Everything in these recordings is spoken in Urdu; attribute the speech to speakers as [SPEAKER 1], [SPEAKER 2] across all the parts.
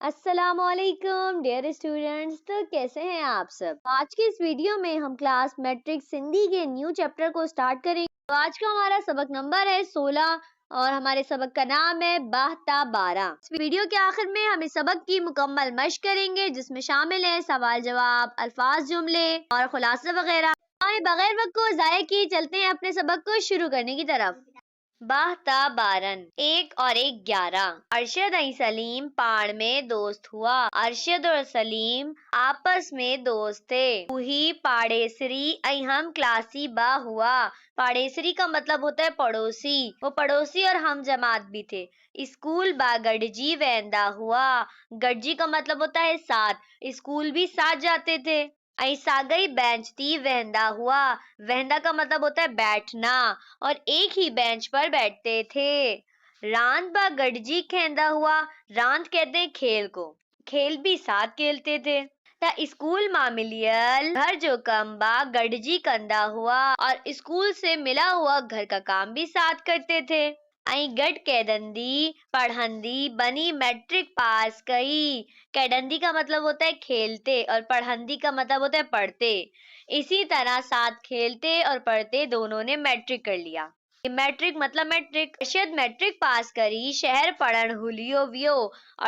[SPEAKER 1] السلام علیکم ڈیئر اسٹوڈینٹس، تو کیسے ہیں آپ سب؟ آج کے اس ویڈیو میں ہم کلاس میٹرک سندھی کے نیو چیپٹر کو سٹارٹ کریں گے۔ تو آج کا ہمارا سبق نمبر ہے 16 اور ہمارے سبق کا نام ہے 12 تا 12۔ اس ویڈیو کے آخر میں ہم اس سبق کی مکمل مشق کریں گے، جس میں شامل ہیں سوال جواب، الفاظ، جملے اور خلاصہ وغیرہ۔ بغیر وقت کو ضائع کیے چلتے ہیں اپنے سبق کو شروع کرنے کی طرف۔ 12 تا 12 ایک اور ایک 11۔ ارشد اور سلیم پاڑ میں دوست ہوا۔ ارشد اور سلیم آپس میں دوست تھے۔ وہی پاڑیسری ای ہم کلاسی با ہوا۔ پاڑیسری کا مطلب ہوتا ہے پڑوسی، وہ پڑوسی اور ہم جماعت بھی تھے۔ اسکول با گڈجی ویندا ہوا۔ گڈجی کا مطلب ہوتا ہے ساتھ، اسکول بھی ساتھ جاتے تھے۔ ای ساگئی بینچ تی وہندا ہوا۔ وہندا کا مطلب ہوتا ہے بیٹھنا، اور ایک ہی بینچ پر بیٹھتے تھے۔ راند با گڈجی کھیندا ہوا۔ راند کہتے ہیں کھیل کو، کھیل بھی ساتھ کھیلتے تھے۔ تا اسکول ما ملیل گھر جو کم با گڈجی کندا ہوا، اور اسکول سے ملا ہوا گھر کا کام بھی ساتھ کرتے تھے۔ ای گڈ کیدندی پڑھندی بنی میٹرک پاس کئی۔ کیدندی کا مطلب ہوتا ہے کھیلتے، اور پڑھندی کا مطلب ہوتا ہے پڑھتے۔ اسی طرح ساتھ کھیلتے اور پڑھتے دونوں نے میٹرک کر لیا۔ میٹرک مطلب میٹرک۔ ارشد میٹرک پاس کری شہر پڑھن ہولیو ویو۔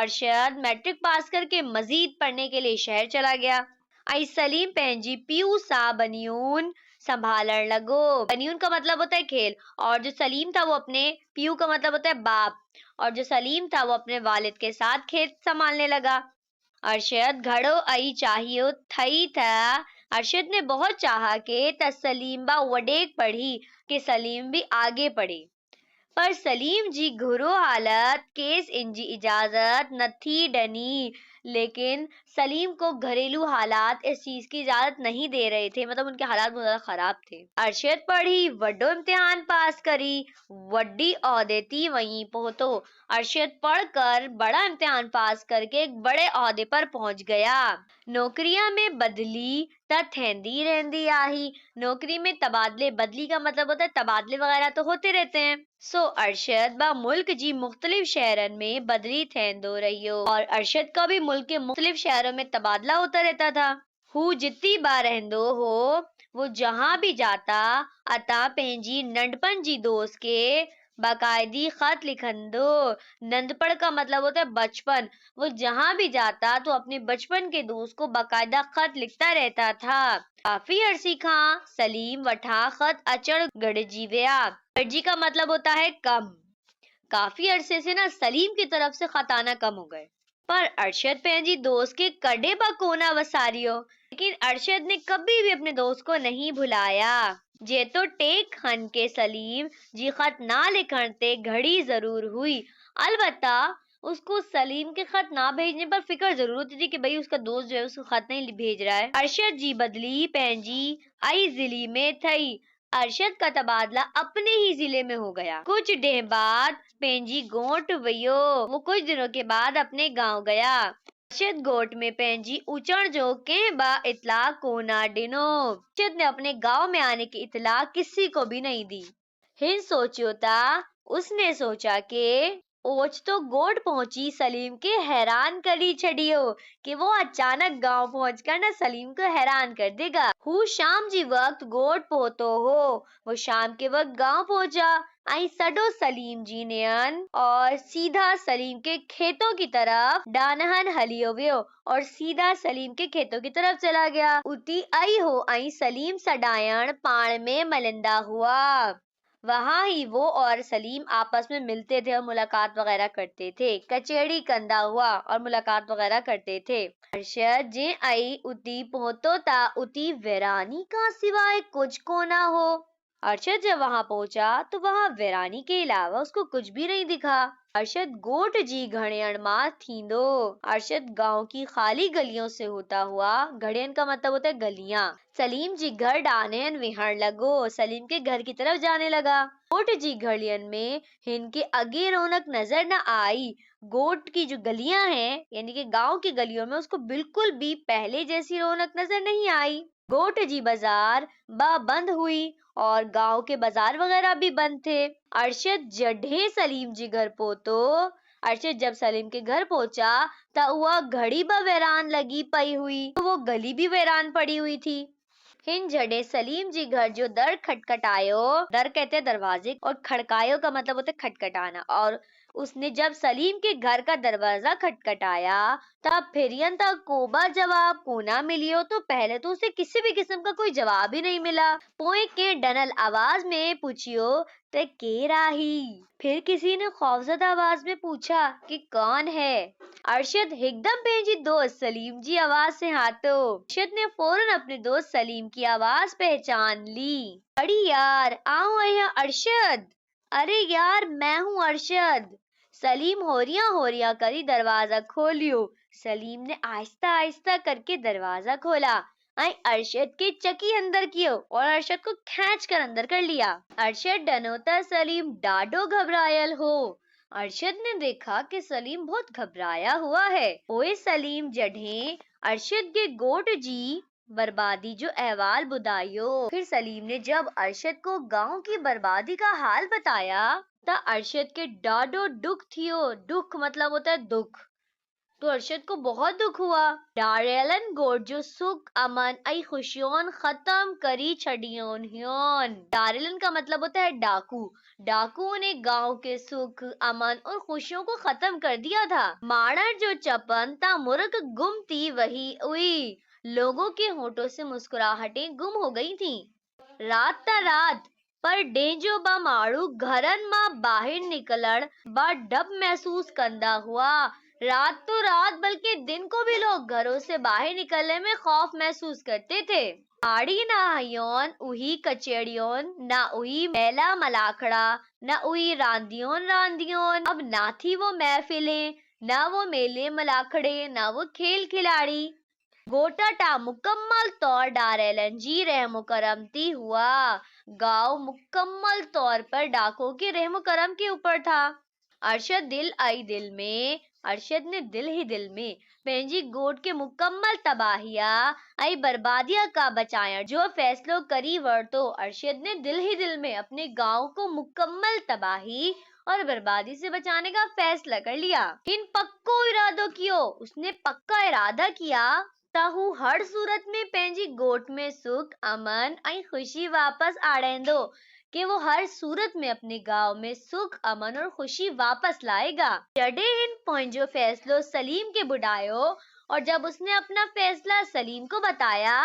[SPEAKER 1] ارشد میٹرک پاس کر کے مزید پڑھنے کے لیے شہر چلا گیا۔ ای سلیم پنجی پیو سا بنیون سنبھالن لگو۔ بنیون کا مطلب ہوتا ہے کھیل، اور جو سلیم تھا وہ اپنے، پیو کا مطلب ہوتا ہے باپ، اور جو سلیم تھا وہ اپنے والد کے ساتھ کھیت سنبھالنے لگا۔ ارشد گھڑو ای چاہیو تھئی تھا۔ ارشد نے بہت چاہا کہ سلیم با وڈیک پڑھی، کہ سلیم بھی آگے پڑھے، پر سلیم جی گھرو حالت کیس انجی اجازت نہ تھی ڈنی۔ لیکن سلیم کو گھریلو حالات اس چیز کی اجازت نہیں دے رہے تھے، مطلب ان کے حالات بہت زیادہ خراب تھے۔ ارشد پڑھی وڈو امتحان پاس کری، وڈی عہدے تی وہیں پہنچو۔ ارشد پڑھ کر بڑا امتحان پاس کر کے ایک بڑے عہدے پر پہنچ گیا۔ نوکریاں میں بدلی تا تھیندی رہندی آہی۔ نوکری میں تبادلے، بدلی کا مطلب ہوتا ہے تبادلے وغیرہ تو ہوتے رہتے ہیں۔ سو ارشد با ملک جی مختلف شہرن میں بدلی تھیندو رہیو، اور ارشد کا بھی ملک کے مختلف شہروں میں تبادلہ ہوتا رہتا تھا۔ ہو جتی با رہندو ہو، وہ جہاں بھی جاتا اتا پینجی ننڈپن جی دوست کے باقاعدی خط لکھندو۔ نندپڑ کا مطلب ہوتا ہے بچپن، وہ جہاں بھی جاتا تو اپنے بچپن کے دوست کو باقاعدہ خط لکھتا رہتا تھا۔ کافی عرصی کھاں سلیم وٹھا خط اچڑ گڈجی ویا۔ گڈجی کا مطلب ہوتا ہے کم۔ کافی عرصے سے نا سلیم کی طرف سے خط آنا کم ہو گئے، پر ارشد پینجی دوست کے کڈے با کونا وساریو۔ لیکن ارشد نے کبھی بھی اپنے دوست کو نہیں بھلایا۔ جے تو ٹیک کھن کے سلیم جی خط نہ لکھن تے گھڑی ضرور ہوئی۔ البتہ اس کو سلیم کے خط نہ بھیجنے پر فکر ضرور ہوتی تھی کہ بھئی اس کا دوست جو ہے اس کو خط نہیں بھیج رہا ہے۔ ارشد جی بدلی پینجی ای ضلع میں تھئی۔ ارشد کا تبادلہ اپنے ہی ضلع میں ہو گیا۔ کچھ دن بعد پینجی گونٹ ویو، وہ کچھ دنوں کے بعد اپنے گاؤں گیا۔ ارشد گوٹ میں پینجی اچڑ جو کہیں با اطلاع کونا ڈنو۔ ارشد نے اپنے گاؤں میں آنے کی اطلاع کسی کو بھی نہیں دی۔ ہن سوچیو تا، اس نے سوچا کہ اوچ تو گوٹ پہنچی سلیم کے حیران کری چھڑیو، کہ وہ اچانک گاؤں پہنچ کر نہ سلیم کو حیران کر دے گا۔ ہو شام جی وقت گوٹ پہنچو ہو، وہ شام کے وقت گاؤں پہنچا۔ ای سڈو سلیم جی نین، اور سیدھا سلیم کے کھیتوں کی طرف ڈانہن ہلیو ویو، اور سیدھا سلیم کے کھیتوں کی طرف چلا گیا۔ اتی ای ہو ای سلیم سڈائن پاڑ میں ملندا ہوا۔ وہاں ہی وہ اور سلیم آپس میں ملتے تھے اور ملاقات وغیرہ کرتے تھے۔ کچہری کندا ہوا، اور ملاقات وغیرہ کرتے تھے۔ ارشد جے ای اتی پہنچو تا اتی ویرانی کا سوائے کچھ کو نہ ہو۔ ارشد جب وہاں پہنچا تو وہاں ویرانی کے علاوہ اس کو کچھ بھی نہیں دکھا۔ ارشد گوٹ جی گھڑین ما تھیندو۔ ارشد گاؤں کی خالی گلیوں سے ہوتا ہوا، گھڑین کا مطلب ہوتا ہے گلیاں، سلیم جی گھر ڈانہن وہن لگو، سلیم کے گھر کی طرف جانے لگا۔ گوٹ جی گھڑین میں ہن کے اگے رونق نظر نہ آئی۔ گوٹ کی جو گلیاں ہیں یعنی کہ گاؤں کی گلیوں میں اس کو بالکل بھی پہلے جیسی رونق نظر نہیں آئی۔ گوٹ جی بازار با بند ہوئی، اور گاؤں کے بازار وغیرہ بھی بند تھے۔ ارشد جڈھے سلیم جی گھر پوتو، ارشد جب سلیم کے گھر پہنچا تو وہ گھڑی با ویران لگی پئی ہوئی، وہ گلی بھی ویران پڑی ہوئی تھی۔ ہن جڑے سلیم جی گھر جو در کھٹکھٹایو، در کہتے دروازے اور کھڑکایو کا مطلب ہوتا ہے کھٹکھٹانا، اور اس نے جب سلیم کے گھر کا دروازہ کھٹکھٹایا تب پھرین تا کوبا جواب کونا ملیو، تو پہلے تو اسے کسی بھی قسم کا کوئی جواب ہی نہیں ملا۔ پوئیں کے ڈنل آواز میں پوچھیو تے کے راہی، پھر کسی نے خوفزدہ آواز میں پوچھا کہ کون ہے؟ ارشد ایک دم پہنچی دوست سلیم جی آواز سے ہاتھو۔ ارشد نے فوراً اپنے دوست سلیم کی آواز پہچان لی۔ بڑی یار آؤں ایا ارشد، ارے یار میں ہوں ارشد۔ سلیم ہوریاں کری دروازہ کھولیو۔ سلیم نے آہستہ آہستہ کر کے دروازہ کھولا، ارشد کے چکی اندر کیو اور ارشد کو کھینچ کر اندر کر لیا۔ ارشد ڈنوتا سلیم ڈاڈو گھبرائل ہو۔ ارشد نے دیکھا کہ سلیم بہت گھبرایا ہوا ہے۔ اوئے سلیم جڈھیں ارشد کے گوٹ جی بربادی جو احوال بدایو۔ پھر سلیم نے جب ارشد کو گاؤں کی بربادی کا حال بتایا تا ارشد کے ڈاڈو دکھ تھیو۔ دکھ مطلب ہوتا ہے دکھ، تو ارشد کو بہت دکھ ہوا۔ ڈاریلن گوٹ جو سکھ امن ای خوشیون ختم کری چھڈیون ہیون۔ ڈاریلن کا مطلب ہوتا ہے ڈاکو۔ ڈاکوؤں نے گاؤں کے سکھ امن اور خوشیوں کو ختم کر دیا تھا۔ ماڑر جو چپن تا مرک گم تھی وہی ہوئی، لوگوں کے ہونٹوں سے مسکراہٹیں گم ہو گئی تھیں۔ رات تا رات پر ڈینجو با ماڑو گھرن ماں باہر نکلن با ڈب محسوس کندا ہوا۔ رات تو رات بلکہ دن کو بھی لوگ گھروں سے باہر نکلنے میں خوف محسوس کرتے تھے۔ آڑی نہ ہیون اوہی کچیڑیون، نہ اوہی میلا ملاکھڑا، نہ اوہی راندیون، اب نہ تھی وہ محفلیں، نہ وہ میلے ملاکھڑے، نہ وہ کھیل کھلاڑی۔ گوٹا ٹا مکمل طور ڈاریلن جی رحم و کرم تی ہوا۔ گاؤں مکمل طور پر ڈاکو کے رحم و کرم کے اوپر تھا۔ ارشد نے دل ہی دل میں پنجی گوٹ کے مکمل تباہیا ای بربادیا کا بچایا جو فیصلو کری ورتو۔ ارشد نے دل ہی دل میں اپنے گاؤں کو مکمل تباہی اور بربادی سے بچانے کا فیصلہ کر لیا۔ ان پکو ارادو کیو، اس نے پکا ارادہ کیا تاہو ہر صورت میں پنجی گوٹ میں سکھ امن ای خوشی واپس آڑیندو، کہ وہ ہر صورت میں اپنے گاؤں میں سکھ امن اور خوشی واپس لائے گا۔ جڈے ہن پوئنجو فیصلو سلیم کے بڑھایو اور جب اس نے اپنا فیصلہ سلیم کو بتایا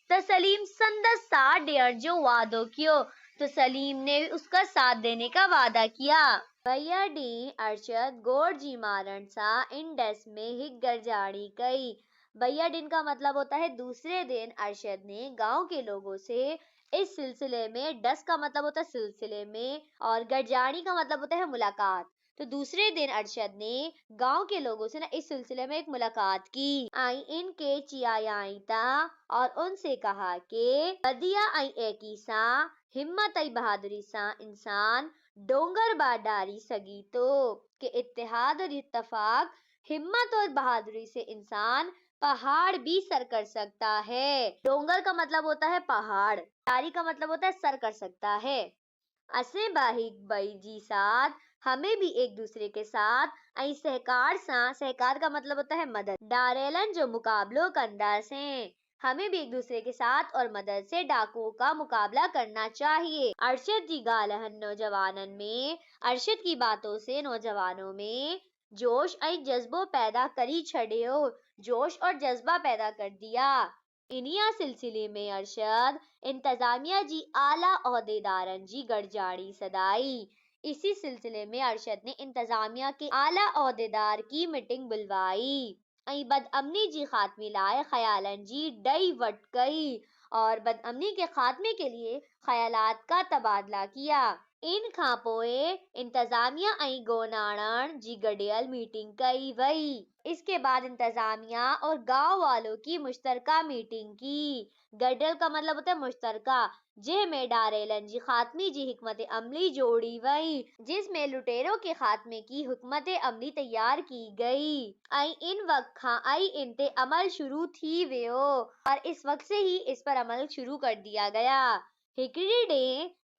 [SPEAKER 1] تو سلیم سندس ساتھ ڈیڑھ جو وعدو کیو، تو سلیم نے اس کا ساتھ دینے کا وعدہ کیا۔ بھیا ڈی ارشد گوٹ جی مارن سا ان ڈس میں ہک گرجاڑی کئی۔ بھیا ڈن کا مطلب ہوتا ہے دوسرے دن ارشد نے گاؤں کے لوگوں سے اس سلسلے میں، ڈس کا مطلب ہوتا ہے سلسلے میں اور گرجاڑی کا مطلب ہوتا ہے ملاقات، تو دوسرے دن ارشد نے گاؤں کے لوگوں سے اس سلسلے میں ایک ملاقات کی۔ ان کے چیایائی تا اور ان سے کہا کہ بدیا ایکی سا ہمت بہادری سا انسان ڈونگر با ڈاری سگی تو، کہ اتحاد اور اتفاق ہمت اور بہادری سے انسان پہاڑ بھی سر کر سکتا ہے۔ ڈونگر کا مطلب ہوتا ہے پہاڑ، ڈاری کا مطلب ہوتا ہے سر کر سکتا ہے۔ اسے باہک بئی جی ساتھ، ہمیں بھی ایک دوسرے کے ساتھ سہکار سا، سہکار کا مطلب ہوتا ہے مدد، ڈاریلن جو مقابلو کندا سے، ہمیں بھی ایک دوسرے کے ساتھ اور مدد سے ڈاکوؤں کا مقابلہ کرنا چاہیے۔ ارشد جی گالہن نوجوانن میں، ارشد کی باتوں سے نوجوانوں میں جوش جذبو پیدا کری چھڑیو، جوش اور جذبہ پیدا کر دیا۔ انہیا سلسلے میں ارشد انتظامیہ جی اعلیٰ عہدیدارن جی گرجاڑی سدائی۔ اسی سلسلے میں ارشد نے انتظامیہ کے اعلیٰ عہدیدار کی میٹنگ بلوائی۔ بد امنی جی خاتمی لائے خیالن جی ڈئی وٹ کئی اور بد امنی کے خاتمے کے لیے خیالات کا تبادلہ کیا۔ ان کھا پوئے انتظامیہ گوناڑن جی گڈیل میٹنگ کئی وئی۔ اس کے بعد انتظامیہ اور گاؤں والوں کی مشترکہ میٹنگ کی۔ گڈیل کا مطلب ہوتا ہے مشترکہ، جہ میں ڈاریلن جی خاتمی جی حکمت عملی جوڑی وئی، جس میں لٹیروں کے خاتمے کی حکمت عملی تیار کی گئی۔ ان وقت کھا ان تے عمل شروع تھی ویو اور اس وقت سے ہی اس پر عمل شروع کر دیا گیا۔ ہکڑی ڈے